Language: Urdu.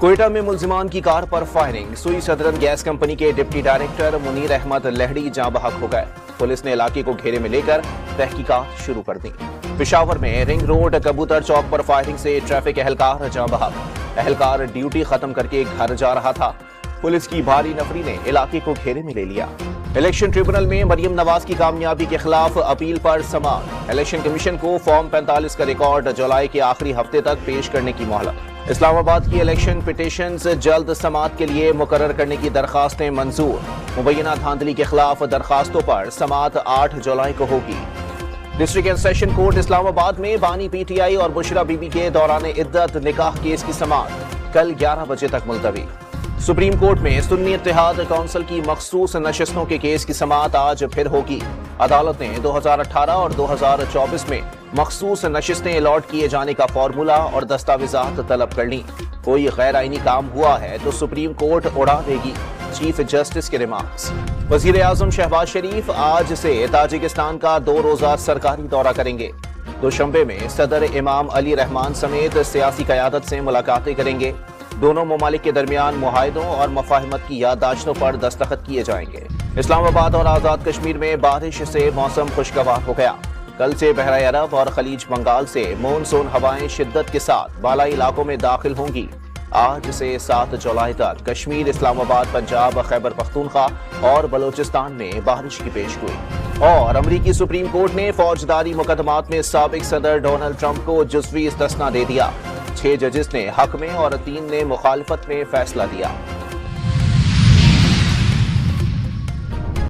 کوئٹہ میں ملزمان کی کار پر فائرنگ، سوئی صدرن گیس کمپنی کے ڈپٹی ڈائریکٹر منیر احمد لہڑی جاں بحق ہو گئے۔ پولیس نے علاقے کو گھیرے میں لے کر تحقیقات شروع کر دی۔ پشاور میں رنگ روڈ کبوتر چوک پر فائرنگ سے ٹریفک اہلکار جاں بحق۔ اہلکار ڈیوٹی ختم کر کے گھر جا رہا تھا، پولیس کی بھاری نفری نے علاقے کو گھیرے میں لے لیا۔ الیکشن ٹریبونل میں مریم نواز کی کامیابی کے خلاف اپیل پر سماعت۔ الیکشن کمیشن کو فارم 45 کا ریکارڈ جولائی کے آخری ہفتے تک پیش کرنے کی مہلت۔ اسلام آباد کی الیکشن پٹیشنز جلد سماعت کے لیے مقرر کرنے کی درخواستیں منظور۔ مبینہ دھاندلی کے خلاف درخواستوں پر سماعت 8 جولائی کو ہوگی۔ ڈسٹرکٹ اینڈ سیشن کورٹ اسلام آباد میں بانی پی ٹی آئی اور بشرا بی بی کے دوران عدت نکاح کیس کی سماعت کل 11 بجے تک ملتوی۔ سپریم کورٹ میں سنی اتحاد کونسل کی مخصوص نشستوں کے کیس کی سماعت آج پھر ہوگی۔ عدالت نے 2018 اور 2024 میں مخصوص نشستیں الاٹ کیے جانے کا فارمولا اور دستاویزات طلب کر لیں۔ کوئی غیر آئینی کام ہوا ہے تو سپریم کورٹ اڑا دے گی، چیف جسٹس کے ریمارکس۔ وزیر اعظم شہباز شریف آج سے تاجکستان کا 2 روزہ سرکاری دورہ کریں گے۔ دوشنبے میں صدر امام علی رحمان سمیت سیاسی قیادت سے ملاقاتیں کریں گے۔ دونوں ممالک کے درمیان معاہدوں اور مفاہمت کی یادداشتوں پر دستخط کیے جائیں گے۔ اسلام آباد اور آزاد کشمیر میں بارش سے موسم خوشگوار ہو گیا۔ کل سے بحیرہ عرب اور خلیج بنگال سے مونسون ہوائیں شدت کے ساتھ بالائی علاقوں میں داخل ہوں گی۔ آج سے 7 جولائی تک کشمیر، اسلام آباد، پنجاب، خیبر پختونخوا اور بلوچستان میں بارش کی پیشگوئی۔ اور امریکی سپریم کورٹ نے فوجداری مقدمات میں سابق صدر ڈونلڈ ٹرمپ کو جزوی استثنا دے دیا۔ 6 ججز نے حق میں اور 3 نے مخالفت میں فیصلہ دیا۔